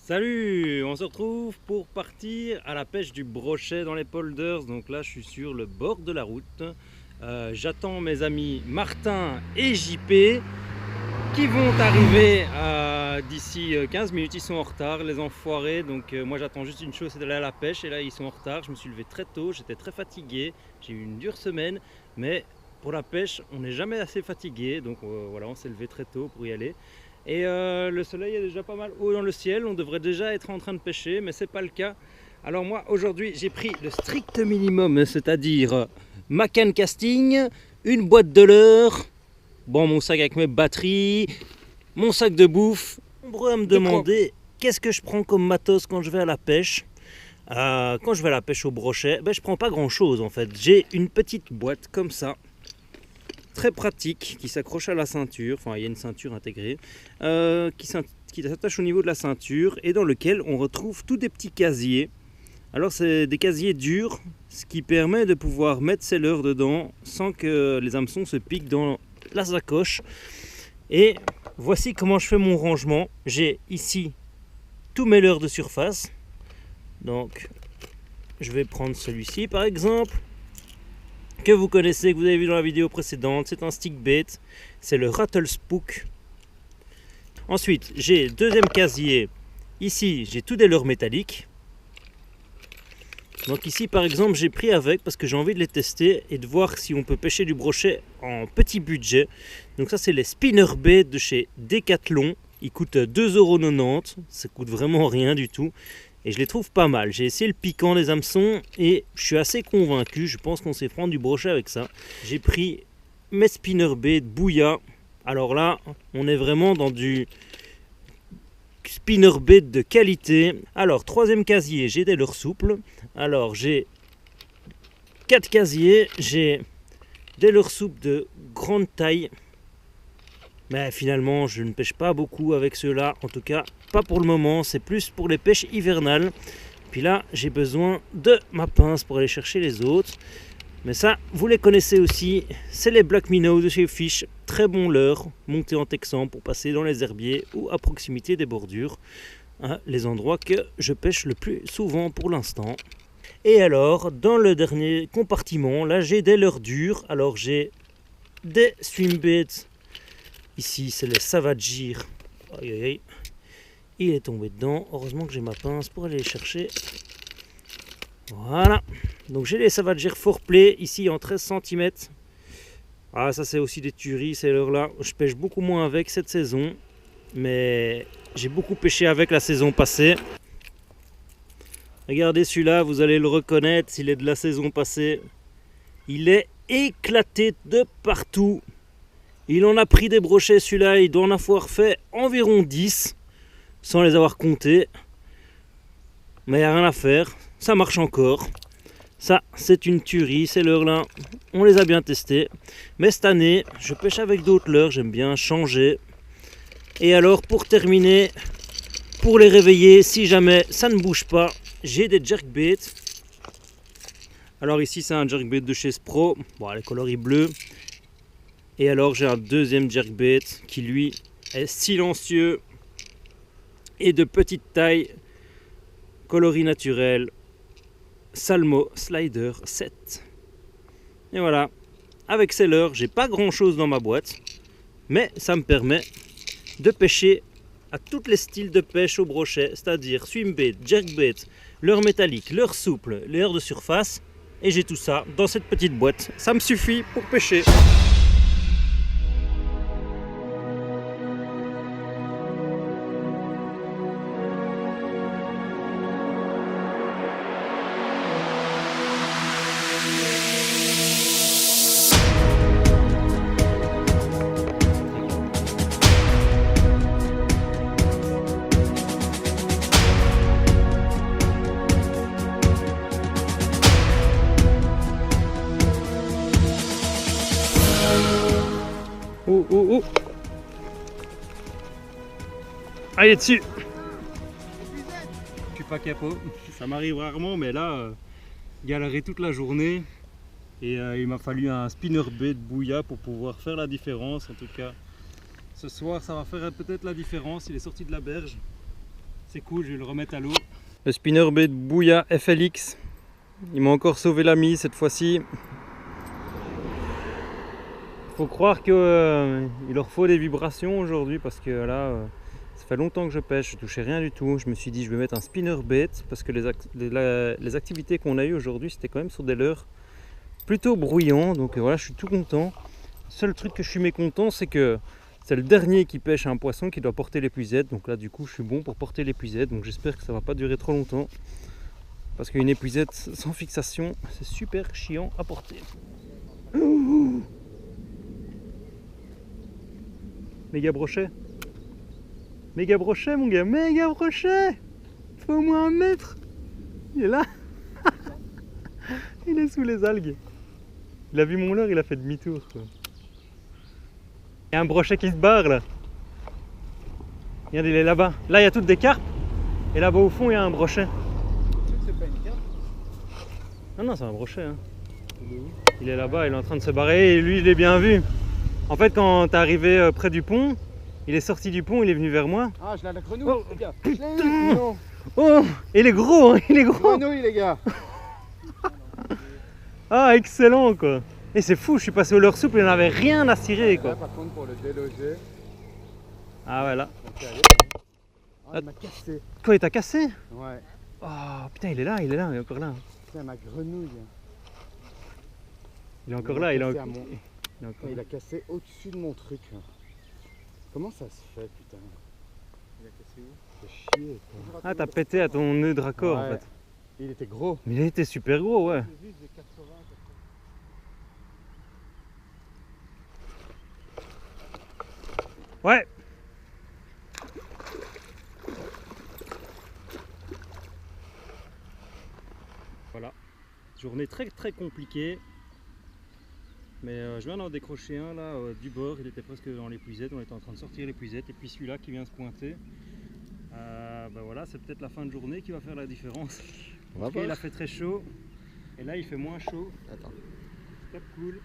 Salut, on se retrouve pour partir à la pêche du brochet dans les polders. Donc là, je suis sur le bord de la route. J'attends mes amis Martin et JP qui vont arriver d'ici 15 minutes. Ils sont en retard, les enfoirés. Donc moi, j'attends juste une chose, c'est d'aller à la pêche. Et là, ils sont en retard. Je me suis levé très tôt, j'étais très fatigué. J'ai eu une dure semaine, mais pour la pêche, on n'est jamais assez fatigué. Donc voilà, on s'est levé très tôt pour y aller. Et le soleil est déjà pas mal haut dans le ciel, on devrait déjà être en train de pêcher, mais c'est pas le cas. Alors moi aujourd'hui j'ai pris le strict minimum, c'est-à-dire ma canne casting, une boîte de leurre, bon mon sac avec mes batteries, mon sac de bouffe. Nombreux à me demander qu'est-ce que je prends comme matos quand je vais à la pêche. Quand je vais à la pêche au brochet, je prends pas grand chose en fait. J'ai une petite boîte comme ça, très pratique, qui s'accroche à la ceinture, enfin il y a une ceinture intégrée, qui s'attache au niveau de la ceinture et dans lequel on retrouve tous des petits casiers. Alors c'est des casiers durs, ce qui permet de pouvoir mettre ses leurres dedans sans que les hameçons se piquent dans la sacoche. Et voici comment je fais mon rangement. J'ai ici tous mes leurres de surface, donc je vais prendre celui-ci par exemple, que vous connaissez, que vous avez vu dans la vidéo précédente. C'est un stick bait, c'est le Rattle Spook. Ensuite j'ai deuxième casier, ici j'ai tous des leurres métalliques. Donc ici par exemple j'ai pris avec parce que j'ai envie de les tester et de voir si on peut pêcher du brochet en petit budget. Donc ça c'est les spinner bait de chez Decathlon, ils coûtent 2,90€, ça coûte vraiment rien du tout. Et je les trouve pas mal. J'ai essayé le piquant des hameçons et je suis assez convaincu. Je pense qu'on sait prendre du brochet avec ça. J'ai pris mes spinner bait de Bouya. Alors là, on est vraiment dans du spinner bait de qualité. Alors, troisième casier, j'ai des leurres souples. Alors, j'ai 4 casiers. J'ai des leurres souples de grande taille. Mais finalement, je ne pêche pas beaucoup avec ceux-là. En tout cas, pas pour le moment. C'est plus pour les pêches hivernales. Puis là, j'ai besoin de ma pince pour aller chercher les autres. Mais ça, vous les connaissez aussi. C'est les Black Minnow de chez Fish. Très bon leurre, monté en texan pour passer dans les herbiers ou à proximité des bordures. Les endroits que je pêche le plus souvent pour l'instant. Et alors, dans le dernier compartiment, là, j'ai des leurres dures. Alors, j'ai des swim baits. Ici, c'est le Savagir. Aïe aïe aïe. Il est tombé dedans. Heureusement que j'ai ma pince pour aller les chercher. Voilà. Donc j'ai les Savagir Foreplay ici en 13 cm. Ah, ça c'est aussi des tueries, ces leurres-là. Je pêche beaucoup moins avec cette saison. Mais j'ai beaucoup pêché avec la saison passée. Regardez celui-là, vous allez le reconnaître s'il est de la saison passée. Il est éclaté de partout. Il en a pris des brochets, celui-là, il doit en avoir fait environ 10, sans les avoir comptés. Mais il n'y a rien à faire, ça marche encore. Ça, c'est une tuerie, ces leurres-là. On les a bien testés. Mais cette année, je pêche avec d'autres leurres, j'aime bien changer. Et alors, pour terminer, pour les réveiller, si jamais ça ne bouge pas, j'ai des jerkbaits. Alors ici, c'est un jerkbait de chez Spro. Bon, les coloris bleus. Et alors j'ai un deuxième jerkbait qui lui est silencieux et de petite taille, coloris naturel, Salmo Slider 7. Et voilà, avec ces leurres, j'ai pas grand chose dans ma boîte, mais ça me permet de pêcher à tous les styles de pêche au brochet, c'est-à-dire swimbait, jerkbait, leurre métallique, leurre souple, leurre de surface, et j'ai tout ça dans cette petite boîte. Ça me suffit pour pêcher. Oh oh oh. Allez dessus. Je suis pas capot. Ça m'arrive rarement, mais là, galérer toute la journée. Et il m'a fallu un spinner bait de Bouya pour pouvoir faire la différence. En tout cas, ce soir, ça va faire peut-être la différence. Il est sorti de la berge. C'est cool, je vais le remettre à l'eau. Le spinnerbait de Bouya FLX. Il m'a encore sauvé la mise cette fois-ci. Faut croire qu'il leur faut des vibrations aujourd'hui parce que là, ça fait longtemps que je pêche, je touchais rien du tout. Je me suis dit je vais mettre un spinnerbait parce que les activités qu'on a eues aujourd'hui c'était quand même sur des leurres plutôt bruyants. Donc voilà, je suis tout content. Le seul truc que je suis mécontent c'est que c'est le dernier qui pêche un poisson qui doit porter l'épuisette. Donc là du coup je suis bon pour porter l'épuisette. Donc j'espère que ça va pas durer trop longtemps. Parce qu'une épuisette sans fixation c'est super chiant à porter. Méga brochet. Méga brochet mon gars, méga brochet. Faut au moins 1 mètre. Il est là. Il est sous les algues. Il a vu mon leurre, il a fait demi-tour. Il y a un brochet qui se barre là. Regarde, il est là-bas. Là il y a toutes des carpes. Et là-bas au fond il y a un brochet. C'est pas une carpe? Ah non c'est un brochet. Hein. Il est là-bas, il est en train de se barrer et lui je l'ai bien vu. En fait, quand t'es arrivé près du pont, il est sorti du pont, il est venu vers moi. Ah, je l'ai à la grenouille, Oh, les gars. putain. Non. Oh, il est gros, hein, il est gros. Grenouille, les gars. Ah, excellent quoi. Et c'est fou, je suis passé au leurre souple, il n'en avait rien à cirer quoi. Là, par contre, pour le déloger. Ah ouais là. Ok, allez. Ah, il m'a cassé. Quoi, il t'a cassé? Ouais. Oh putain, il est là, il est encore là. Putain, ma grenouille. Il est encore là, il est cassé encore. à mon- Il est encore Il là. a cassé au-dessus de mon truc. Comment ça se fait, putain? Il a cassé où? C'est chier, quoi. Ah, t'as pété à ton nœud de raccord en Ouais. fait. Il était gros. Mais il était super gros, ouais. Ouais. Voilà. Journée très compliquée. Mais je viens d'en décrocher un là du bord, il était presque dans l'épuisette, on était en train de sortir l'épuisette et puis celui-là qui vient se pointer. Ben voilà, c'est peut-être la fin de journée qui va faire la différence. On va Parce qu'il voir. a fait très chaud et là il fait moins chaud. Attends. Top cool.